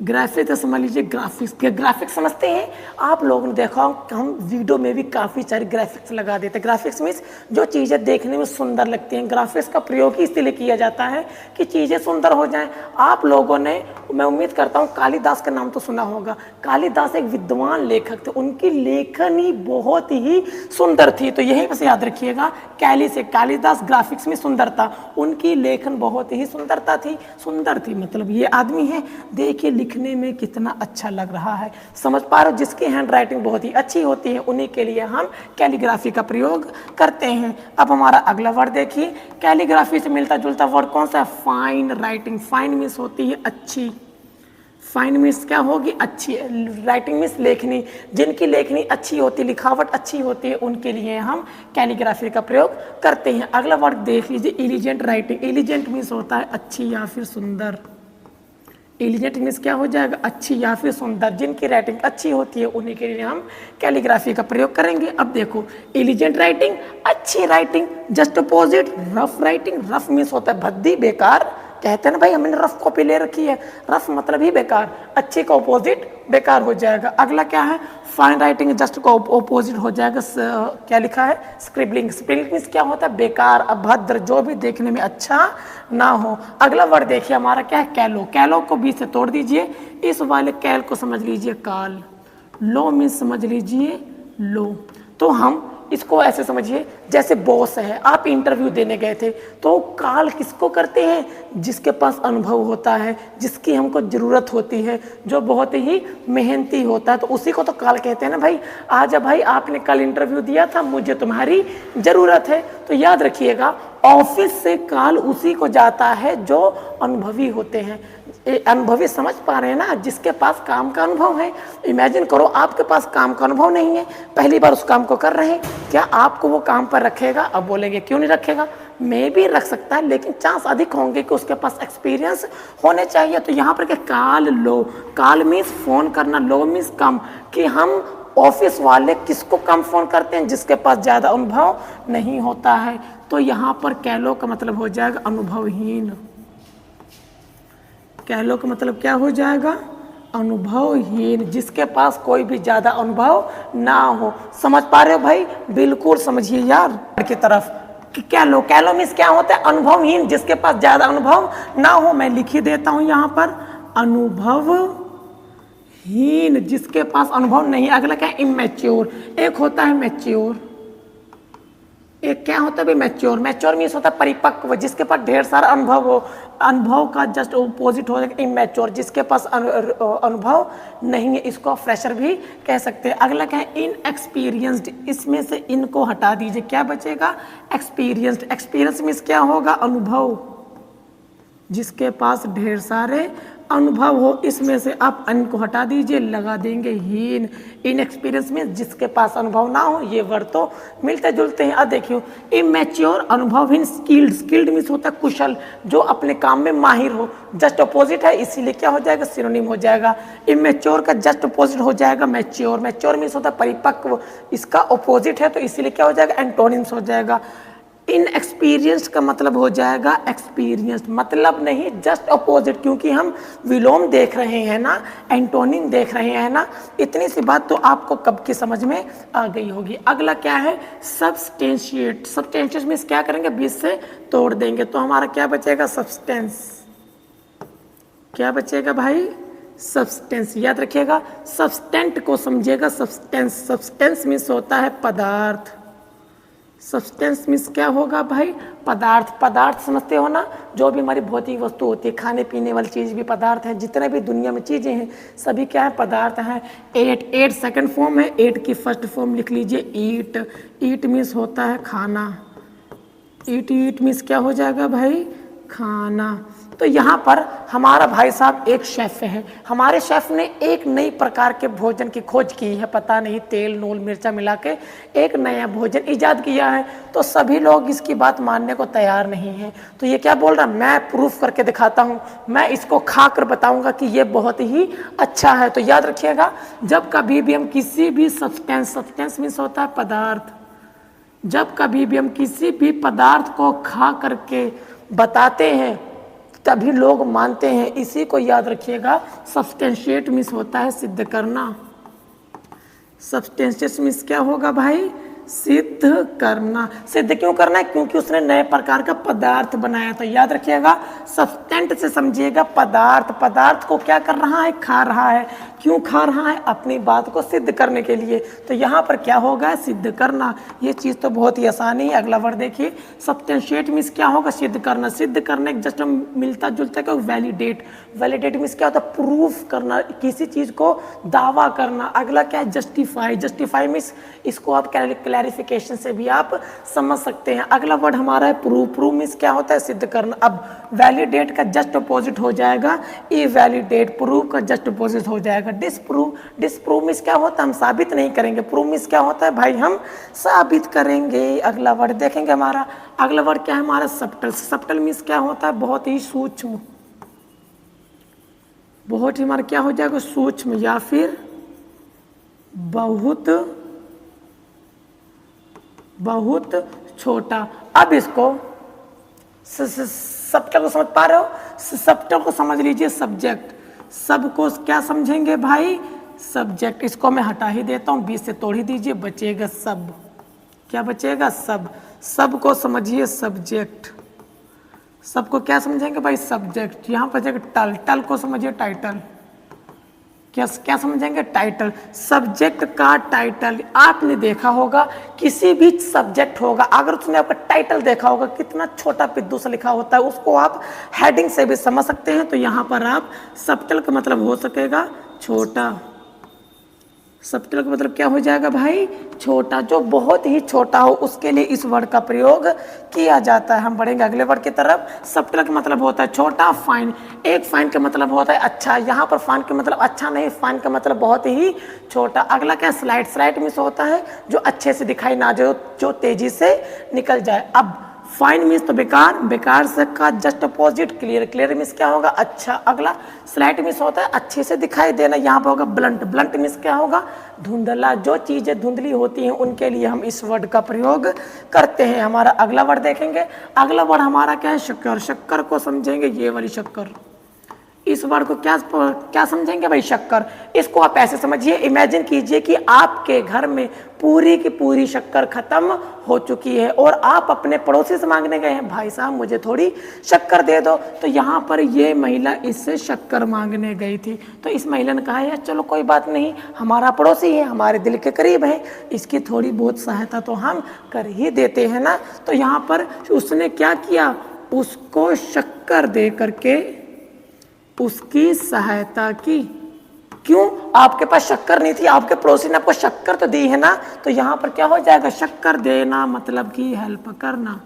ग्राफिक तो समझ लीजिए ग्राफिक्स। ग्राफिक्स समझते हैं आप लोगों ने देखा कि हम वीडियो में भी काफ़ी सारे ग्राफिक्स लगा देते हैं। ग्राफिक्स मीन्स जो चीज़ें देखने में सुंदर लगती हैं। ग्राफिक्स का प्रयोग ही इसलिए किया जाता है कि चीज़ें सुंदर हो जाएं। आप लोगों ने, मैं उम्मीद करता हूँ, कालिदास का नाम तो सुना होगा। कालिदास एक विद्वान लेखक थे, उनकी लेखनी बहुत ही सुंदर थी। तो यही बस याद रखिएगा, कैली से कालिदास। ग्राफिक्स में सुंदरता, उनकी लेखन बहुत ही सुंदरता थी। सुंदर थी मतलब ये आदमी है, देखिए लिखने में कितना अच्छा लग रहा है। समझ पा रहे हो? जिसकी हैंड राइटिंग बहुत ही अच्छी होती है उन्हीं के लिए हम कैलीग्राफी का प्रयोग करते हैं। अब हमारा अगला वर्ड देखिए, कैलीग्राफी से मिलता जुलता वर्ड कौन सा है? Fine writing. फाइन मीन्स होती है अच्छी। फाइन मीन्स क्या होगी? अच्छी। राइटिंग मीन्स लेखनी। जिनकी लेखनी अच्छी होती, लिखावट अच्छी होती है, उनके लिए हम कैलीग्राफी का प्रयोग करते हैं। अगला वर्ड देख लीजिए, एलिजेंट राइटिंग। एलिजेंट मीन्स होता है अच्छी या फिर सुंदर। एलिगेंट मीन्स क्या हो जाएगा, अच्छी या फिर सुंदर। जिनकी राइटिंग अच्छी होती है उन्हीं के लिए हम कैलीग्राफी का प्रयोग करेंगे। अब देखो, एलिगेंट राइटिंग, अच्छी writing, just opposite rough writing. Rough means होता है भद्दी, बेकार। कहते हैं ना भाई हमने रफ कॉपी ले रखी है, रफ मतलब ही बेकार, अच्छे का ऑपोजिट बेकार हो जाएगा। अगला क्या है, फाइन राइटिंग, जस्ट का ऑपोजिट हो जाएगा क्या लिखा है, स्क्रिबलिंग। स्क्रिबलिंग मीन्स क्या होता है, बेकार, अभद्र, जो भी देखने में अच्छा ना हो। अगला वर्ड देखिए हमारा क्या है, कैलो। कैलो को बीच से तोड़ दीजिए, इस वाले कैल को समझ लीजिए काल, लो मीन्स समझ लीजिए लो। तो हम इसको ऐसे समझिए जैसे बॉस है, आप इंटरव्यू देने गए थे, तो काल किसको करते हैं, जिसके पास अनुभव होता है, जिसकी हमको ज़रूरत होती है, जो बहुत ही मेहनती होता है, तो उसी को तो काल कहते हैं ना भाई। आजा भाई आपने कल इंटरव्यू दिया था, मुझे तुम्हारी ज़रूरत है। तो याद रखिएगा, ऑफिस से काल उसी को जाता है जो अनुभवी होते हैं। अनुभवी समझ पा रहे हैं ना, जिसके पास काम का अनुभव है। इमेजिन करो आपके पास काम का अनुभव नहीं है, पहली बार उस काम को कर रहे हैं, क्या आपको वो काम पर रखेगा? अब बोलेंगे क्यों नहीं रखेगा, मैं भी रख सकता है, लेकिन चांस अधिक होंगे कि उसके पास एक्सपीरियंस होने चाहिए। तो यहाँ पर क्या, काल लो, काल मीन्स फोन करना, लो मीन्स कम, कि हम ऑफिस वाले किसको कम फोन करते हैं, जिसके पास ज़्यादा अनुभव नहीं होता है। तो यहाँ पर कैलो का मतलब हो जाएगा अनुभवहीन। कैलो का मतलब क्या हो जाएगा, अनुभवहीन, जिसके पास कोई भी ज़्यादा अनुभव ना हो। समझ पा रहे हो भाई, बिल्कुल समझिए यार की तरफ। कैलो, कैलो मीन्स क्या होता है, अनुभवहीन, जिसके पास ज़्यादा अनुभव ना हो। मैं लिख ही देता हूँ यहाँ पर, अनुभवहीन, जिसके पास अनुभव नहीं। अगला क्या है, इमेच्योर। एक होता है मैच्योर, एक क्या होता है मैच्योर। मैच्योर मीन्स होता है परिपक्व, जिसके पास ढेर सारा अनुभव हो। अनुभव का जस्ट ऑपोजिट हो जाएगा इमेच्योर, जिसके पास अनुभव नहीं है, इसको आप फ्रेशर भी कह सकते हैं। अगला क्या है, इनएक्सपीरियंस्ड, इसमें से इनको हटा दीजिए, क्या बचेगा, एक्सपीरियंस्ड। एक्सपीरियंस मीन्स क्या होगा, अनुभव, जिसके पास ढेर सारे अनुभव हो। इसमें से आप अन को हटा दीजिए, लगा देंगे हीन। इनएक्सपीरियंस में जिसके पास अनुभव ना हो, ये वर्ड तो मिलते जुलते हैं। अब देखियो, इमेच्योर, अनुभवहीन, स्किल्ड। स्किल्ड मीन्स होता है कुशल, जो अपने काम में माहिर हो। जस्ट अपोजिट है, इसीलिए क्या हो जाएगा, सिनोनिम हो जाएगा। इमेच्योर का जस्ट अपोजिट हो जाएगा मैच्योर। मैच्योर मीन्स होता है परिपक्व, इसका अपोजिट है, तो इसीलिए क्या हो जाएगा, एंटोनिम्स हो जाएगा। इनएक्सपीरियंस्ड का मतलब हो जाएगा एक्सपीरियंस्ड, मतलब नहीं, जस्ट अपोजिट, क्योंकि हम विलोम देख रहे हैं ना, एंटोनिम देख रहे हैं ना। इतनी सी बात तो आपको कब की समझ में आ गई होगी। अगला क्या है, सब्सटेंशिएट। सब्सटेंशिएट मीन्स क्या करेंगे, बीच से तोड़ देंगे, तो हमारा क्या बचेगा, सब्सटेंस। क्या बचेगा भाई, सब्सटेंस। याद रखिएगा, सब्सटेंट को समझिएगा, सब्सटेंस। सब्सटेंस मीन्स होता है पदार्थ। सब्सटेंस मीन्स क्या होगा भाई, पदार्थ। पदार्थ समझते हो ना, जो भी हमारी भौतिक वस्तु होती है, खाने पीने वाली चीज़ भी पदार्थ है, जितने भी दुनिया में चीज़ें हैं सभी क्या है, पदार्थ हैं। एट सेकंड फॉर्म है, एट की फर्स्ट फॉर्म लिख लीजिए, ईट। ईट मीन्स होता है खाना। ईट मीन्स क्या हो जाएगा भाई, खाना। तो यहाँ पर हमारा भाई साहब एक शेफ है, हमारे शेफ ने एक नई प्रकार के भोजन की खोज की है, पता नहीं तेल नूल मिर्चा मिला के एक नया भोजन इजाद किया है। तो सभी लोग इसकी बात मानने को तैयार नहीं हैं। तो ये क्या बोल रहा, मैं प्रूफ करके दिखाता हूँ, मैं इसको खा कर बताऊँगा कि ये बहुत ही अच्छा है। तो याद रखिएगा, जब कभी भी हम किसी भी सब्सटेंस मीन्स होता है पदार्थ, जब कभी भी हम किसी भी पदार्थ को खा करके बताते हैं तभी लोग मानते हैं। इसी को याद रखिएगा, सब्सटेंशिएट मीन्स होता है सिद्ध करना। सब्सटेंशिएट मीन्स क्या होगा भाई, सिद्ध करना। सिद्ध क्यों करना है, क्योंकि उसने नए प्रकार का पदार्थ बनाया। तो याद रखिएगा, सब्सटेंट से समझिएगा पदार्थ। पदार्थ को क्या कर रहा है, खा रहा है। क्यों खा रहा है, अपनी बात को सिद्ध करने के लिए। तो यहाँ पर क्या होगा, सिद्ध करना। ये चीज़ तो बहुत ही आसानी है। अगला वर्ड देखिए, सब्सटेंशिएट मीन्स क्या होगा, सिद्ध करना। सिद्ध करने जस्ट मिलता जुलता है, वैलिडेट। वैलिडेट मीन्स क्या होता है, प्रूफ करना, किसी चीज़ को दावा करना। अगला क्या है, जस्टिफाई। जस्टिफाई मीन्स इसको आप क्लैरिफिकेशन से भी आप समझ सकते हैं। अगला वर्ड हमारा है प्रूफ। प्रूफ मीन्स क्या होता है, सिद्ध करना। अब वैलिडेट का जस्ट अपोजिट हो जाएगा इवैलिडेट। प्रूफ का जस्ट अपोजिट हो जाएगा डिसप्रूव। डिसप्रूव मीन्स क्या होता है, हम साबित नहीं करेंगे। प्रूव मीन्स क्या होता है भाई, हम साबित करेंगे। अगला वर्ड देखेंगे हमारा, अगला वर्ड क्या है हमारा, सब्टल। सब्टल मीन्स क्या होता है, बहुत ही सूक्ष्म। बहुत ही हमारा क्या हो जाएगा, सूक्ष्म या फिर बहुत बहुत छोटा। अब इसको सब्जेक्ट को समझ पा रहे हो, सब्जेक्ट को समझ लीजिए, सब्जेक्ट, सबको क्या समझेंगे भाई, सब्जेक्ट। इसको मैं हटा ही देता हूँ, 20 से तोड़ ही दीजिए, बचेगा सब। क्या बचेगा, सब। सब को समझिए सब्जेक्ट, सबको क्या समझेंगे भाई, सब्जेक्ट। यहाँ पर बचेगा टल, टल को समझिए टाइटल। क्या क्या समझेंगे, टाइटल। सब्जेक्ट का टाइटल आपने देखा होगा, किसी भी सब्जेक्ट होगा अगर उसने आपका टाइटल देखा होगा कितना छोटा पिद्दू सा लिखा होता है, उसको आप हेडिंग से भी समझ सकते हैं। तो यहाँ पर आप सबटल का मतलब हो सकेगा छोटा, सबटल का मतलब क्या हो जाएगा भाई, छोटा। जो बहुत ही छोटा हो उसके लिए इस वर्ड का प्रयोग किया जाता है। हम बढ़ेंगे अगले वर्ड की तरफ। सबटल का मतलब होता है छोटा। फाइन, एक फाइन का मतलब होता है अच्छा। यहाँ पर फाइन का मतलब अच्छा नहीं, फाइन का मतलब बहुत ही छोटा। अगला क्या है, स्लाइड। स्लाइड मीन्स होता है जो अच्छे से दिखाई ना, जो तेजी से निकल जाए। अब फाइन मीन्स तो बेकार, बेकार से का just opposite clear. Clear means क्या होगा, अच्छा। अगला स्लाइट मीन्स होता है अच्छे से दिखाई देना, यहाँ पर होगा ब्लंट। ब्लंट मीन्स क्या होगा, धुंधला। जो चीजें धुंधली होती हैं उनके लिए हम इस वर्ड का प्रयोग करते हैं। हमारा अगला वर्ड देखेंगे। अगला वर्ड हमारा क्या है, शक्कर। शक्कर को समझेंगे ये वाली शक्कर। इस वर्ड को क्या क्या समझेंगे भाई, शक्कर। इसको आप ऐसे समझिए, इमेजिन कीजिए कि आपके घर में पूरी की पूरी शक्कर खत्म हो चुकी है और आप अपने पड़ोसी से मांगने गए हैं, भाई साहब मुझे थोड़ी शक्कर दे दो। तो यहाँ पर ये महिला इससे शक्कर मांगने गई थी। तो इस महिला ने कहा यार चलो कोई बात नहीं, हमारा पड़ोसी है, हमारे दिल के करीब है, इसकी थोड़ी बहुत सहायता तो हम कर ही देते हैं ना। तो यहाँ पर उसने क्या किया, उसको शक्कर दे करके उसकी सहायता की। क्यों, आपके पास शक्कर नहीं थी, आपके पड़ोसी ने आपको शक्कर तो दी है ना। तो यहाँ पर क्या हो जाएगा, शक्कर देना मतलब कि हेल्प करना,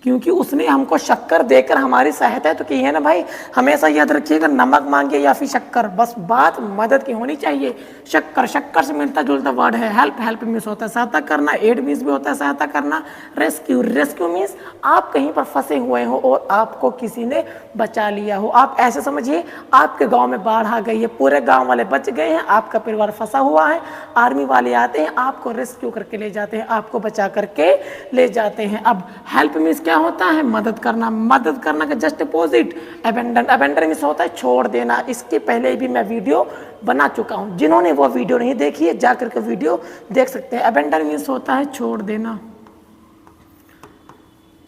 क्योंकि उसने हमको शक्कर देकर हमारी सहायता तो की है ना भाई। हमेशा याद रखिएगा, नमक मांगे या फिर शक्कर, बस बात मदद की होनी चाहिए। शक्कर, शक्कर से मिलता जुलता वर्ड है। हेल्प, हेल्प मीन्स होता है सहायता करना। एड मीन्स भी होता है सहायता करना। रेस्क्यू, रेस्क्यू मीन्स आप कहीं पर फंसे हुए हो और आपको किसी ने बचा लिया हो। आप ऐसे समझिए, आपके गाँव में बाढ़ आ गई है, पूरे गाँव वाले बच गए हैं, आपका परिवार फंसा हुआ है, आर्मी वाले आते हैं, आपको रेस्क्यू करके ले जाते हैं, आपको बचा करके ले जाते हैं। अब हेल्प मीन्स क्या होता है, मदद करना। मदद करना का just opposite abandon. Abandon means होता है छोड़ देना। इसके पहले भी मैं वीडियो बना चुका हूं, जिन्होंने वो वीडियो नहीं देखी है जाकर के वीडियो देख सकते हैं। अबेंडन मीन्स होता है छोड़ देना।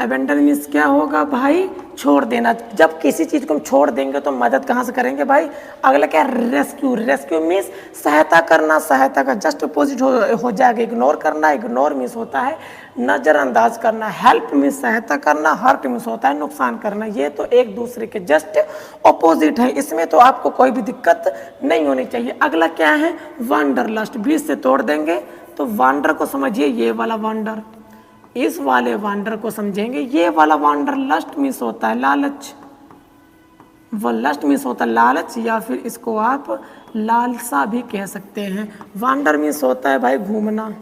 अबेंडन मीन्स क्या होगा भाई, छोड़ देना। जब किसी चीज को हम छोड़ देंगे तो मदद कहाँ से करेंगे भाई। अगला क्या, रेस्क्यू। रेस्क्यू मीन्स सहायता करना। सहायता का जस्ट अपोजिट हो जाएगा इग्नोर करना। इग्नोर मीन्स होता है नजरअंदाज करना। हेल्प मीन्स सहायता करना। हर्ट मीन्स होता है नुकसान करना। ये तो एक दूसरे के जस्ट अपोजिट है, इसमें तो आपको कोई भी दिक्कत नहीं होनी चाहिए। अगला क्या है, वंडरलस्ट। 20 से तोड़ देंगे तो वांडर को समझिए, ये वाला वांडर। इस वाले वांडर को समझेंगे, ये वाला वांडर। लस्ट मीन्स होता है लालच। वो लस्ट मीन्स होता है लालच, या फिर इसको आप लालसा भी कह सकते हैं। वांडर मीन्स होता है भाई घूमना।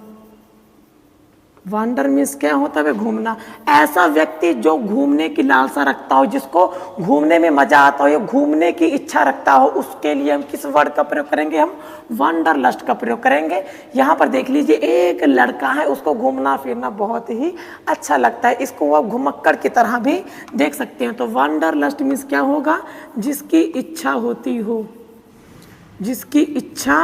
वांडर मीन्स क्या होता है, घूमना। ऐसा व्यक्ति जो घूमने की लालसा रखता हो, जिसको घूमने में मजा आता हो या घूमने की इच्छा रखता हो, उसके लिए हम किस वर्ड का प्रयोग करेंगे, हम वंडरलस्ट का प्रयोग करेंगे। यहाँ पर देख लीजिए, एक लड़का है, उसको घूमना फिरना बहुत ही अच्छा लगता है, इसको आप घुमक्कड़ की तरह भी देख सकते हैं। तो वंडरलस्ट मीन्स क्या होगा, जिसकी इच्छा होती हो। जिसकी इच्छा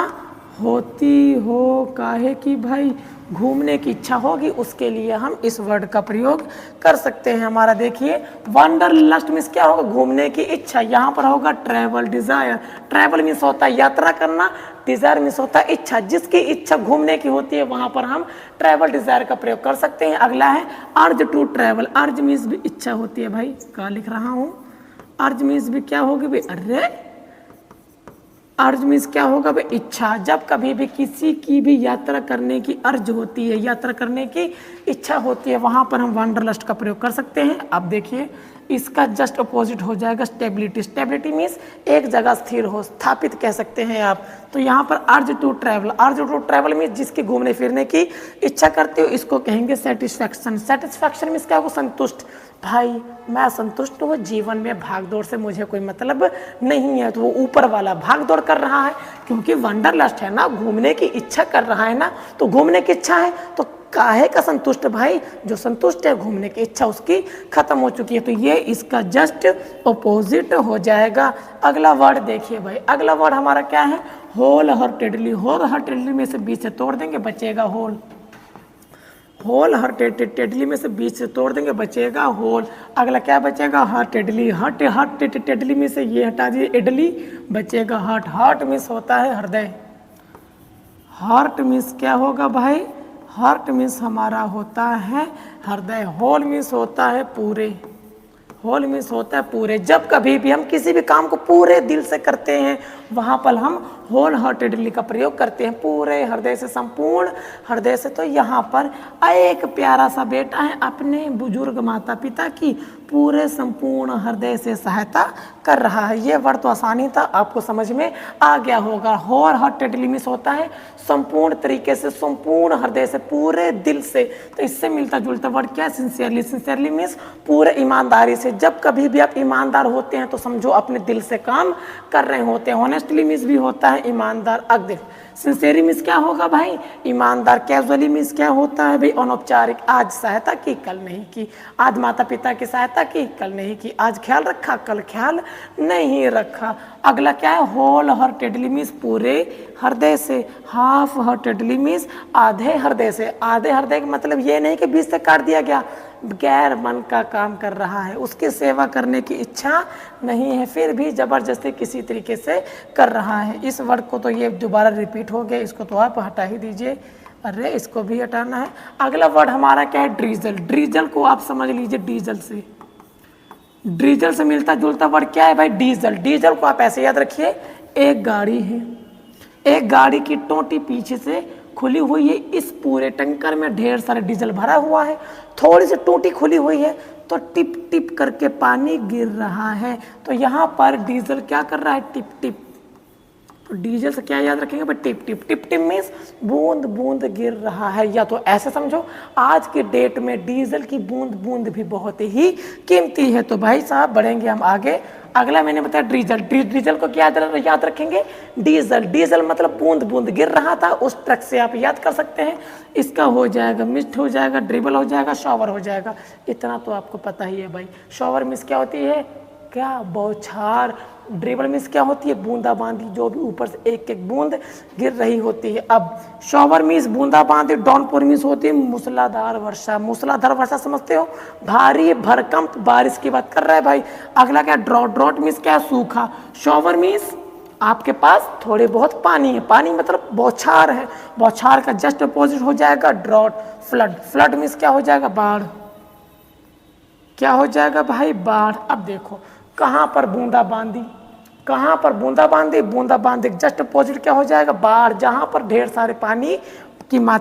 होती हो, काहे कि भाई घूमने की इच्छा होगी, उसके लिए हम इस वर्ड का प्रयोग कर सकते हैं। हमारा देखिए, वंडरलस्ट मीन्स क्या होगा, घूमने की इच्छा। यहाँ पर होगा ट्रैवल डिजायर। ट्रैवल मीन्स होता है यात्रा करना, डिजायर मीन्स होता है इच्छा। जिसकी इच्छा घूमने की होती है वहां पर हम ट्रैवल डिजायर का प्रयोग कर सकते हैं। अगला है अर्ज टू ट्रैवल। अर्ज मीन्स भी इच्छा होती है भाई, क्या लिख रहा हूँ, अर्ज मीन्स भी क्या होगी भाई, अरे अर्ज मीन्स क्या होगा भाई, इच्छा। जब कभी भी किसी की भी यात्रा करने की अर्ज होती है, यात्रा करने की इच्छा होती है, वहाँ पर हम वांडरलस्ट का प्रयोग कर सकते हैं। अब देखिए इसका जस्ट अपोजिट हो जाएगा स्टेबिलिटी। स्टेबिलिटी मीन्स एक जगह स्थिर हो, स्थापित कह सकते हैं आप। तो यहाँ पर urge to travel, urge to travel means जिसकी घूमने फिरने की इच्छा करते हो, इसको कहेंगे सेटिस्फैक्शन। सेटिस्फैक्शन मीन्स क्या होगा, संतुष्ट। भाई मैं संतुष्ट हूँ, जीवन में भाग दौड़ से मुझे कोई मतलब नहीं है। तो वो ऊपर वाला भाग दौड़ कर रहा है, क्योंकि वंडरलस्ट है ना, घूमने की इच्छा कर रहा है ना, तो घूमने की इच्छा है तो काहे का संतुष्ट भाई, जो संतुष्ट है घूमने की इच्छा उसकी खत्म हो चुकी है। तो ये इसका जस्ट अपोजिट हो जाएगा। अगला वर्ड देखिए भाई, अगला वर्ड हमारा क्या है, होल हार्टेडली। होल हार्टेडली में से बीच से तोड़ देंगे, बचेगा होल। होल हार्टेडली में से बीच से तोड़ देंगे, बचेगा होल। अगला क्या बचेगा, हार्टेडली। हार्टेडली में से ये हटा दिए इडली, बचेगा हार्ट। हार्ट मीन्स होता है हृदय। हार्ट मीन्स क्या होगा भाई, हार्ट मीन्स हमारा होता है हृदय। होल मीन्स होता है पूरे। होल मीन्स होता है पूरे। जब कभी भी हम किसी भी काम को पूरे दिल से करते हैं, वहाँ पर हम होल हार्टेडली का प्रयोग करते हैं, पूरे हृदय से, संपूर्ण हृदय से। तो यहाँ पर एक प्यारा सा बेटा है अपने बुजुर्ग माता पिता की पूरे संपूर्ण हृदय से सहायता कर रहा है। ये वर्ड तो आसानी था, आपको समझ में आ गया होगा। होल हार्टेडली मीन्स होता है संपूर्ण तरीके से, संपूर्ण हृदय से, पूरे दिल से। तो इससे मिलता जुलता वर्ड क्या है, सिंसियरली। सिंसियरली मीन्स पूरे ईमानदारी से। जब कभी भी आप ईमानदार होते हैं तो समझो अपने दिल से काम कर रहे होते हैं। ऑनेस्टली मीन्स भी होता है ईमानदार। अब सिंसियरली मीन्स क्या होगा भाई, ईमानदार। कैजुअली मीन्स क्या होता है भाई, अनौपचारिक। आज सहायता की, कल नहीं की। आज माता पिता की सहायता की, कल नहीं की। आज ख्याल रखा, कल ख्याल नहीं रखा। अगला क्या है, होल हार्टेडली मीन्स पूरे हृदय से। हाफ हार्टेडली मीन्स आधे हृदय से। आधे हृदय का मतलब ये नहीं कि बीच से काट दिया गया, गैर मन का काम कर रहा है, उसकी सेवा करने की इच्छा नहीं है, फिर भी जबरदस्ती किसी तरीके से कर रहा है। इस वर्ड को तो ये दोबारा रिपीट हो गया, इसको तो आप हटा ही दीजिए। अरे इसको भी हटाना है। अगला वर्ड हमारा क्या है, ड्रीजल। ड्रीजल को आप समझ लीजिए डीजल से। डीजल से मिलता जुलता वर्ड क्या है भाई, डीजल। डीजल को आप ऐसे याद रखिए, एक गाड़ी है, एक गाड़ी की टोटी पीछे से खुली हुई है, इस पूरे टैंकर में ढेर सारा डीजल भरा हुआ है, थोड़ी सी टोटी खुली हुई है तो टिप टिप करके पानी गिर रहा है। तो यहाँ पर डीजल क्या कर रहा है, टिप टिप। तो डीजल से क्या याद रखेंगे भाई, tip tip. Tip tip means बूंद बूंद गिर रहा है। या तो ऐसे समझो, आज के डेट में डीजल की बूंद बूंद भी बहुत ही कीमती है। तो भाई साहब बढ़ेंगे हम आगे। अगला मैंने बताया डीजल। डीजल को क्या याद रखेंगे, डीजल। डीजल मतलब बूंद बूंद गिर रहा था, उस ट्रक से आप याद कर सकते हैं। इसका हो जाएगा मिस्ट हो जाएगा, ड्रिबल हो जाएगा, शॉवर हो जाएगा। इतना तो आपको पता ही है भाई। शॉवर मीन्स क्या होती है, क्या, बौछार। ड्रिबल मीन्स क्या होती है, बूंदाबांदी, जो भी ऊपर से एक एक बूंद गिर रही होती है। अब शॉवर मीन्स बूंदाबांदी, डाउनपोर मीन्स होती है मूसलाधार वर्षा। मूसलाधार वर्षा समझते हो, भारी भरकम बारिश की बात कर रहा है भाई। अगला क्या, ड्रॉट। ड्रॉट मीन्स क्या, सूखा। शॉवर मीन्स आपके पास थोड़े बहुत पानी है, पानी मतलब बौछार है, बौछार का जस्ट अपोजिट हो जाएगा ड्रॉट। फ्लड। फ्लड मीन्स क्या हो जाएगा, बाढ़। क्या हो जाएगा भाई, बाढ़। अब देखो कहाँ पर बूंदाबांदी, कहाँ पर बूंदाबांदी, बूंदाबांदी जस्ट अपोजिट क्या हो जाएगा, बाढ़, जहाँ पर ढेर सारे पानी की मात्रा